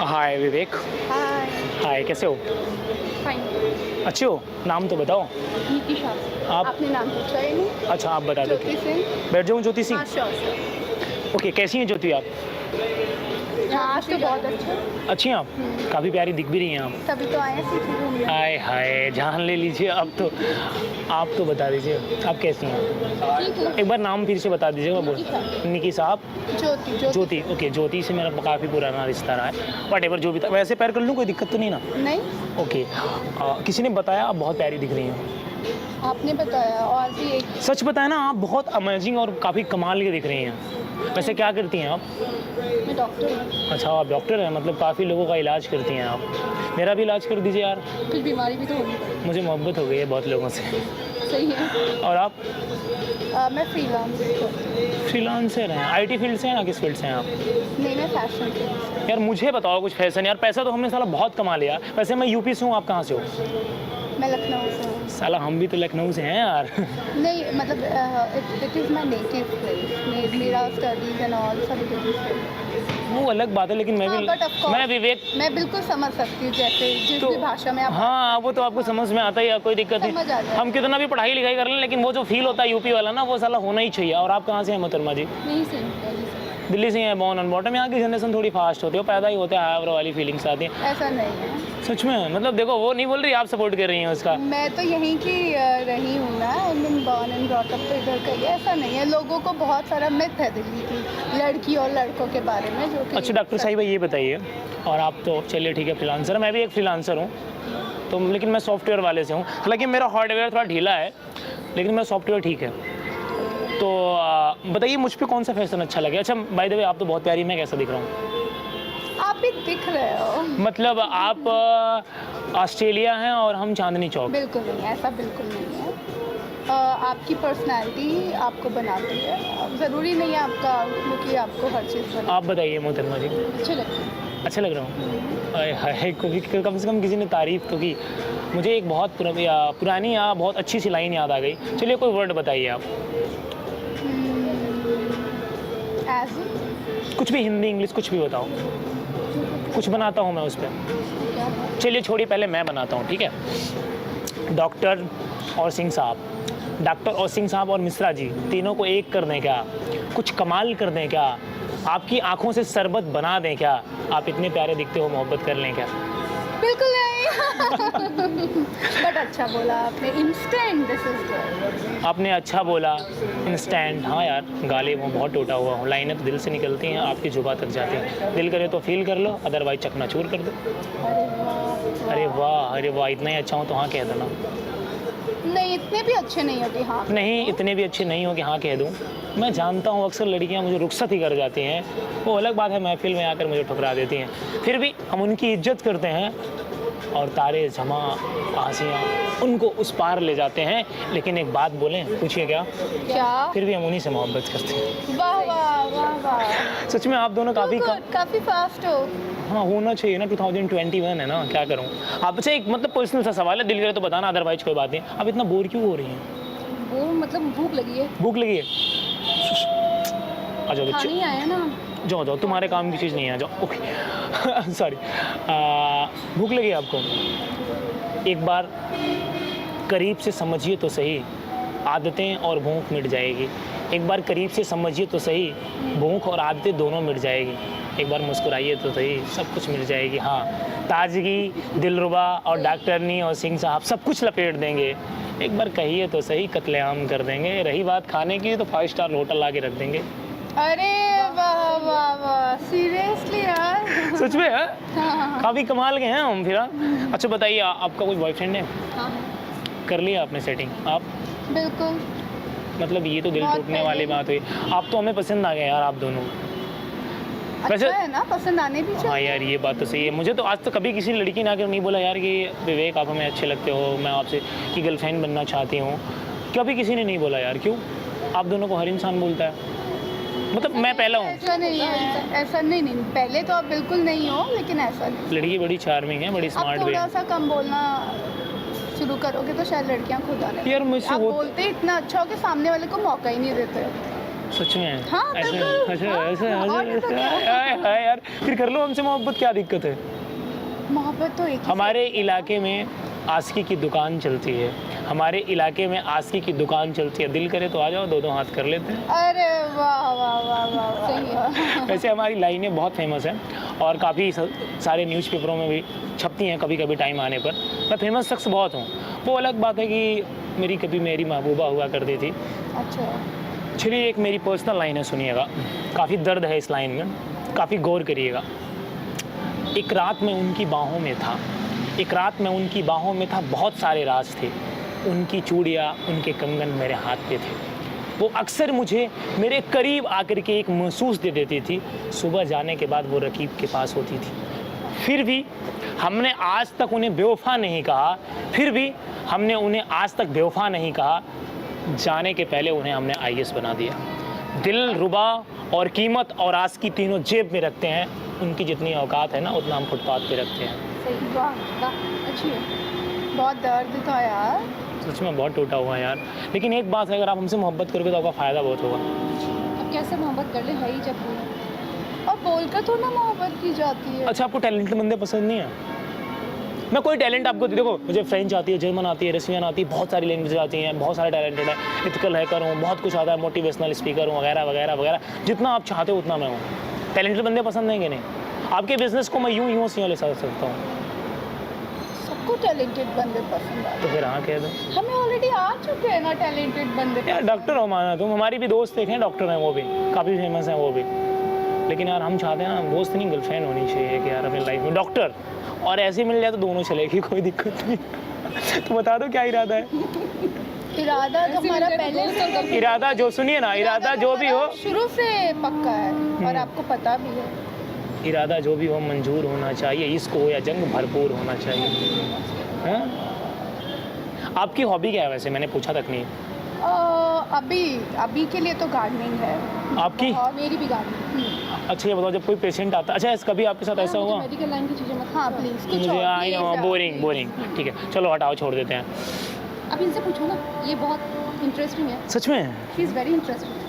हाय विवेक। हाय। हाय, कैसे हो? फाइन। अच्छे हो? नाम तो बताओ। नितिशा। आप? आपने नाम पूछा ही नहीं। अच्छा, आप बता दो। ज्योति सिंह। बैठ जाऊँ ज्योति हाँ, सिंह? श्योर। ओके, कैसी हैं ज्योति आप? हाँ, आज तो बहुत अच्छा। अच्छी हैं आप? काफ़ी प्यारी दिख भी रही हैं आप। तभी तो आए सिटी रूम में। हाय हाय, जान ले लीजिए अब तो। आप तो बता दीजिए आप कैसी हैं? ठीक है। एक बार नाम फिर से बता दीजिएगा। निकिशा। निकिशा। आप? ज्योति। ज्योति। ओके, ज्योति से मेरा काफ़ी पुराना रिश्ता रहा है। वट एवर जो भी था, वैसे पैर कर लूँ, कोई दिक्कत तो नहीं ना? नहीं, ओके। किसी ने बताया आप बहुत प्यारी दिख रही हैं। आपने बताया और भी एक। सच बताया ना, आप बहुत अमेजिंग और काफ़ी कमाल के दिख रही हैं। वैसे क्या करती हैं आप? मैं डॉक्टर हूँ। अच्छा, आप डॉक्टर हैं, मतलब काफ़ी लोगों का इलाज करती हैं आप। मेरा भी इलाज कर दीजिए यार। कुछ बीमारी भी तो होगी। मुझे मोहब्बत हो गई है बहुत लोगों से। सही है। और आप? मैं फ्रीलांस करती हूँ। फ्रीलांसर हैं? आईटी फील्ड से हैं या किस फील्ड से हैं आप? नहीं, मैं फैशन से। यार मुझे बताओ कुछ फैशन। यार पैसा तो हमने साला बहुत कमा लिया। वैसे मैं यूपी से हूँ, आप कहाँ से हो? मैं लखनऊ से हूँ। साला हम भी तो लखनऊ से हैं यार। नहीं, मतलब it is my native place. मेरा स्टडीज एंड ऑल सब वो अलग बात है, लेकिन मैं भी मैं विवेक। मैं बिल्कुल समझ सकती हूँ जैसे जिस तो भी भाषा में आप। हाँ, वो तो आपको समझ में आता ही है, कोई दिक्कत समझ आ नहीं। जाए। हम कितना भी पढ़ाई लिखाई कर लें, लेकिन वो जो फील होता है यूपी वाला ना, वो साला होना ही चाहिए। और आप कहाँ से हैं मोहतरमा जी? नहीं सही। दिल्ली से हैं, बॉर्न एंड बॉटम। यहाँ की जनरेशन थोड़ी फास्ट होती है, वो पैदा ही होते हैं हावर वाली फीलिंग्स आती हैं। ऐसा नहीं है। सच में, मतलब देखो, वो नहीं बोल रही, आप सपोर्ट कर रही हैं उसका। मैं तो यहीं की रही हूँ ना। बॉर्न एंड ब्रॉट अप तो इधर का ही है। ऐसा नहीं है। लोगों को बहुत सारा मिथ है दिल्ली की लड़की और लड़कों के बारे में, जो कि अच्छा डॉक्टर साहिबा, ये बताइए, और आप तो चलिए ठीक है फ्रीलांसर, मैं भी एक फ्रीलांसर हूँ तो, लेकिन मैं सॉफ्टवेयर वाले से हूँ। हालांकि मेरा हार्डवेयर थोड़ा ढीला है, लेकिन मेरा सॉफ्टवेयर ठीक है। तो बताइए मुझ पे कौन सा फैशन अच्छा लगे? अच्छा बाय द वे, आप तो बहुत प्यारी, मैं कैसा दिख रहा हूँ? आप भी दिख रहे हो। मतलब आप ऑस्ट्रेलिया हैं और हम चांदनी चौक? बिल्कुल नहीं, ऐसा बिल्कुल नहीं है। आपकी पर्सनैलिटी आपको बनाती है। अब ज़रूरी नहीं है आपका आउटलुक ही आपको हर चीज़ बना। आप बताइए मोहतरमा जी। अच्छे लगते हैं। अच्छा लग रहा हूँ? हाय हाय, कम से कम किसी ने तारीफ़ तो की। मुझे एक बहुत पुरानी या बहुत अच्छी सी लाइन याद आ गई। चलिए कोई वर्ड बताइए आप। कुछ भी, हिंदी इंग्लिश कुछ भी बताओ। कुछ बनाता हूँ मैं उस पर। चलिए छोड़िए, पहले मैं बनाता हूँ, ठीक है? डॉक्टर और सिंह साहब, डॉक्टर और सिंह साहब और मिश्रा जी, तीनों को एक कर दें क्या? कुछ कमाल कर दें क्या? आपकी आंखों से शरबत बना दें क्या? आप इतने प्यारे दिखते हो, मोहब्बत कर लें क्या? बिल्कुल नहीं। बट अच्छा बोला आपने। Instant, this is good. आपने अच्छा बोला, इंस्टेंट। हाँ यार, गाले वो बहुत टूटा हुआ हूँ, लाइनें तो दिल से निकलती हैं, आपकी जुबान तक जाती हैं। दिल करे तो फील कर लो, अदरवाइज चकनाचूर कर दो। अरे वाह। अरे वाह, अरे वाह, इतना ही अच्छा हूँ तो हाँ कह दो ना। नहीं, इतने भी अच्छे नहीं होते। हाँ नहीं, इतने भी अच्छे नहीं हो कि हाँ कह दूँ। मैं जानता हूँ अक्सर लड़कियाँ मुझे रुखसत ही कर जाती हैं, वो अलग बात है, महफिल में आकर मुझे ठुकरा देती हैं। फिर भी हम उनकी इज्जत करते हैं और तारे जमा आसियाँ उनको उस पार ले जाते हैं। लेकिन एक बात बोलें, पूछिए क्या? क्या? फिर भी हम उन्हीं से मोहब्बत करते हैं। वाह वाह वाह वाह। सच में आप दोनों काफ़ी फास्ट हो। हाँ, होना चाहिए ना, 2021 है ना, क्या करूँ? आप अच्छा एक मतलब पर्सनल सा सवाल है, दिल करे तो बताना, अदरवाइज कोई बात नहीं। आप इतना बोर क्यों हो रही हैं? वो मतलब भूख लगी है। भूख लगी है? आ जाओ बच्चे, खाने ही आए ना। जाओ जाओ, तुम्हारे काम की चीज़ नहीं है, जाओ। Okay sorry. भूख लगी है आपको? एक बार करीब से समझिए तो सही, आदतें और भूख मिट जाएगी। एक बार करीब से समझिए तो सही, भूख और आदतें दोनों मिट जाएगी। एक बार मुस्कुराइए तो सही, सब कुछ मिल जाएगी। हाँ, ताजगी, दिलरुबा और डॉक्टरनी और सिंह साहब सब कुछ लपेट देंगे। एक बार कहिए तो सही, कत्लेआम कर देंगे। रही बात खाने की, तो 5 स्टार होटल ला के रख देंगे। अरे वाह वाह वाह, सीरियसली यार। सच में है? हाँ। काफ़ी कमाल के हैं हम फिर। अच्छा बताइए, आपका कोई बॉयफ्रेंड है? हाँ। कर लिया आपने सेटिंग? आप? बिल्कुल। मतलब ये तो दिल बहुत टूटने वाली बात हुई। आप तो हमें पसंद आ गए यार, आप दोनों। अच्छा है ना, पसंद आने भी चाहिए। हाँ यार, ये बात तो सही है। मुझे तो आज तक कभी किसी लड़की ने आकर नहीं बोला यार कि विवेक आप हमें अच्छे लगते हो, मैं आपसे की गर्लफ्रेंड बनना चाहती हूँ। कभी किसी ने नहीं बोला यार, क्यों? आप दोनों को हर इंसान बोलता है। मतलब मैं पहला हूँ। ऐसा नहीं है, ऐसा नहीं। पहले तो आप बिल्कुल नहीं हो, लेकिन ऐसा नहीं। लड़की बड़ी चार्मिंग है, बड़ी स्मार्ट भी है। थोड़ा सा कम बोलना शुरू करोगे तो शायद लड़कियां खुद आने यार मुझसे आप बोलते इतना अच्छा हो कि सामने वाले को मौका ही नहीं देते। सच में? हाँ, ऐसे बिल्कुल। ऐसे हाँ, ऐसे और ऐसे तो क्या? हाय हाय यार, फिर कर लो हमसे मोहब्बत, क्या दिक्कत है? मोहब्बत तो एक ही हमारे इलाके में आस्की की दुकान चलती है, हमारे इलाके में आस्की की दुकान चलती है, दिल करे तो आ जाओ, दो हाथ कर लेते हैं। अरे वाह वाह वाह वाह वाह। सही है। वैसे हमारी लाइनें बहुत फेमस हैं और काफ़ी सारे न्यूज़पेपरों में भी छपती हैं कभी कभी टाइम आने पर। मैं फेमस शख्स बहुत हूँ, वो अलग बात है कि मेरी महबूबा हुआ करती थी। अच्छा। चलिए एक मेरी पर्सनल लाइन है, सुनिएगा, काफ़ी दर्द है इस लाइन में, काफ़ी गौर करिएगा। एक रात में उनकी बाहों में था, एक रात में उनकी बाहों में था, बहुत सारे राज थे, उनकी चूड़ियाँ उनके कंगन मेरे हाथ पे थे। वो अक्सर मुझे मेरे करीब आकर के एक महसूस दे देती थी, सुबह जाने के बाद वो रकीब के पास होती थी। फिर भी हमने आज तक उन्हें बेवफा नहीं कहा, फिर भी हमने उन्हें आज तक बेवफा नहीं कहा। जाने के पहले उन्हें हमने आईएएस बना दिया। दिल रुबा और कीमत और आस की तीनों जेब में रखते हैं, उनकी जितनी औकात है ना उतना हम फुटपाथ पे रखते हैं। सही। वाह वाह, अच्छी है। बहुत दर्द था यार। सच में बहुत टूटा हुआ है यार, लेकिन एक बात है, अगर आप हमसे मोहब्बत करोगे तो आपका फ़ायदा बहुत होगा। अब कैसे मोहब्बत कर ले, है ही जब वो। और बोलकर तो ना मोहब्बत की जाती है। अच्छा, आपको टैलेंटेड बंदे पसंद नहीं है? मैं कोई टैलेंट आपको देखो, मुझे फ्रेंच आती है, जर्मन आती है, रशियन आती है, बहुत सारी लैंग्वेज आती हैं, बहुत सारे टैलेंटेड है, इथिकल हैकर हूँ, बहुत कुछ आता है, मोटिवेशनल स्पीकर हूँ, वगैरह वगैरह वगैरह, जितना आप चाहते हो उतना मैं हूँ। टैलेंटेड बंदे पसंद नहीं कि नहीं? आपके बिजनेस को मैं यूँ से ले सकता हूँ, सबको टैलेंटेड बंदे पसंद आते तो फिर हाँ कह दो। हैं। हमें ऑलरेडी आ चुके हैं ना टैलेंटेड बंदे। यार डॉक्टर हो माना तुम, हमारी भी दोस्त एक हैं डॉक्टर हैं, वो भी काफ़ी फेमस हैं वो भी, लेकिन यार हम चाहते हैं ना दोस्त नहीं गर्लफ्रेंड होनी चाहिए कि यार अपनी लाइफ में डॉक्टर, और ऐसे मिल जाए तो दोनों चलेगी, कोई दिक्कत नहीं। तो बता दो क्या इरादा है? इरादा तो हमारा पहले इरादा जो सुनिए ना, इरादा जो भी हो, शुरू से पक्का है और आपको पता भी है। इरादा जो भी हो मंजूर होना चाहिए, इश्क हो या जंग भरपूर होना चाहिए। हैं? आपकी हॉबी क्या है वैसे, मैंने पूछा तक नहीं। अभी के लिए तो गार्डनिंग है। आपकी? और मेरी भी गार्डनिंग। अच्छा ये बताओ, जब कोई पेशेंट आता, अच्छा कभी आपके साथ ऐसा हुआ? मेडिकल लाइन की चीज़ें मत। हाँ प्लीज़ कुछ मुझे और, आई नो please, बोरिंग, ठीक है चलो हटाओ, छोड़ देते हैं। अब इनसे पूछो ना, ये बहुत इंटरेस्टिंग है। सच में? She is very interesting.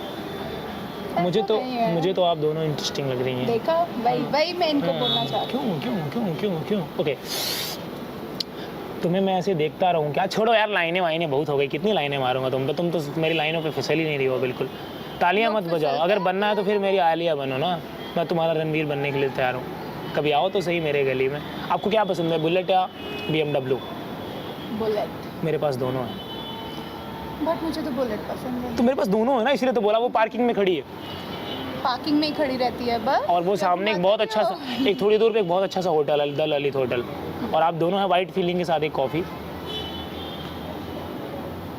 मुझे नहीं है। तो आप दोनों इंटरेस्टिंग लग रही हैं। देखा, वही मैं इनको बोलना चाहती हूँ। क्यों ओके, तुम्हें मैं ऐसे देखता रहूँ क्या? छोड़ो यार, लाइनें बहुत हो गई, कितनी लाइनें मारूंगा तुम तो मेरी लाइनों पे फिसल ही नहीं रही हो बिल्कुल। तालियां मत बजाओ, अगर बनना है तो फिर मेरी आलिया बनो ना, मैं तुम्हारा रणवीर बनने के लिए तैयार हूँ। कभी आओ तो सही मेरे गली में। आपको क्या पसंद है, बुलेट या BMW? बुलेट। मेरे पास दोनों है। बट मुझे तो बुलेट पसंद है। तो मेरे पास दोनों है ना, इसलिए तो बोला। वो पार्किंग में खड़ी है पार्किंग में ही खड़ी रहती है बस। और वो सामने एक बहुत अच्छा सा, एक थोड़ी दूर पे एक बहुत अच्छा सा होटल है, द ललित होटल, और आप दोनों हैं वाइट फीलिंग के साथ एक कॉफ़ी।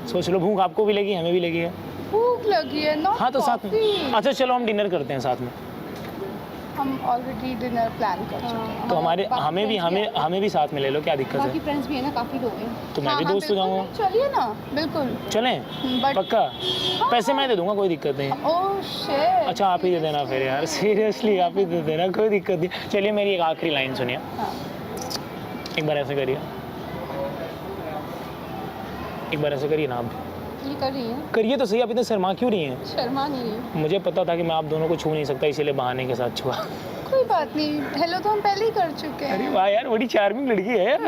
सोच लो, भूख आपको भी लगी, हमें भी लगी है। भूख लगी है ना। हाँ तो साथ में, अच्छा चलो हम डिनर करते हैं साथ में। हम ऑलरेडी डिनर प्लान कर चुके हैं। तो हमें भी साथ में ले लो, क्या दिक्कत बाकी है? फ्रेंड्स भी है ना, काफ़ी लोग हैं। तो मैं भी दोस्त हो जाऊँगा। चलिए ना, बिल्कुल। चलें? बट पक्का? पैसे मैं दे दूंगा, कोई दिक्कत नहीं। Oh shit. अच्छा आप ही दे देना फिर यार, सीरियसली आप ही दे देना, कोई दिक्कत नहीं। चलिए मेरी एक आखिरी लाइन सुनिए, हाँ। एक बार ऐसे करिए, एक बार ऐसे करिए ना आप। ये कर रही है, करिए तो सही, आप इतने शर्मा क्यों रही हैं? शर्मा नहीं रही। मुझे पता था कि मैं आप दोनों को छू नहीं सकता, इसीलिए बहाने के साथ छुआ। कोई बात नहीं, हेलो तो हम पहले ही कर चुके हैं। अरे वाह यार, बड़ी चार्मिंग लड़की है यार।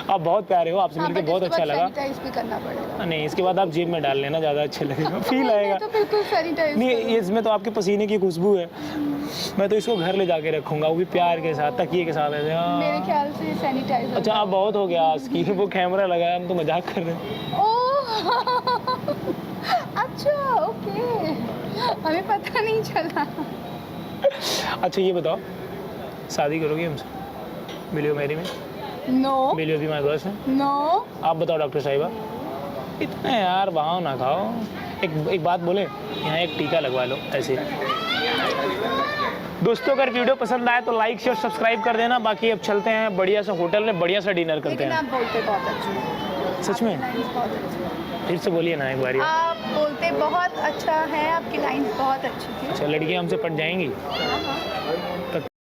आप बहुत प्यारे हो, आपसे मिलकर बहुत अच्छा लगा। सैनिटाइज भी करना पड़ेगा। नहीं, इसके बाद आप जेब में डाल लेना, ज़्यादा अच्छा लगेगा, फील आएगा। तो बिल्कुल सैनिटाइज। नहीं, इसमें तो आपके पसीने की खुशबू है। मैं तो इसको घर ले जाके रखूँगा, वो भी प्यार के साथ, तकिए के साथ ऐसे। हाँ। मेरे ख्याल से सैनिटाइजर। अच्छा आप बहुत हो गया इसकी, वो कैमरा लगाया, हम तो मजाक कर रहे हैं। ओह अच्छा ओके, हमें पता नहीं चला। अच्छा ये बताओ, शादी करोगी हमसे? Will you marry me? No will you be my girlfriend? No. आप बताओ डॉक्टर साहिबा। इतना यार बहाओ ना खाओ। एक बात बोले, यहाँ एक टीका लगवा लो ऐसे। दोस्तों अगर वीडियो पसंद आए तो लाइक शेयर सब्सक्राइब कर देना। बाकी अब चलते हैं बढ़िया सा होटल में, बढ़िया सा डिनर करते लेकिन हैं। आप बोलते बहुत अच्छे हैं। सच में? आपकी लाइन्स बहुत अच्छी हैं। फिर से बोलिए ना एक बार। आप बोलते बहुत अच्छा है, आपकी लाइन्स बहुत अच्छी थी। अच्छा लड़कियाँ हमसे पट जाएंगी?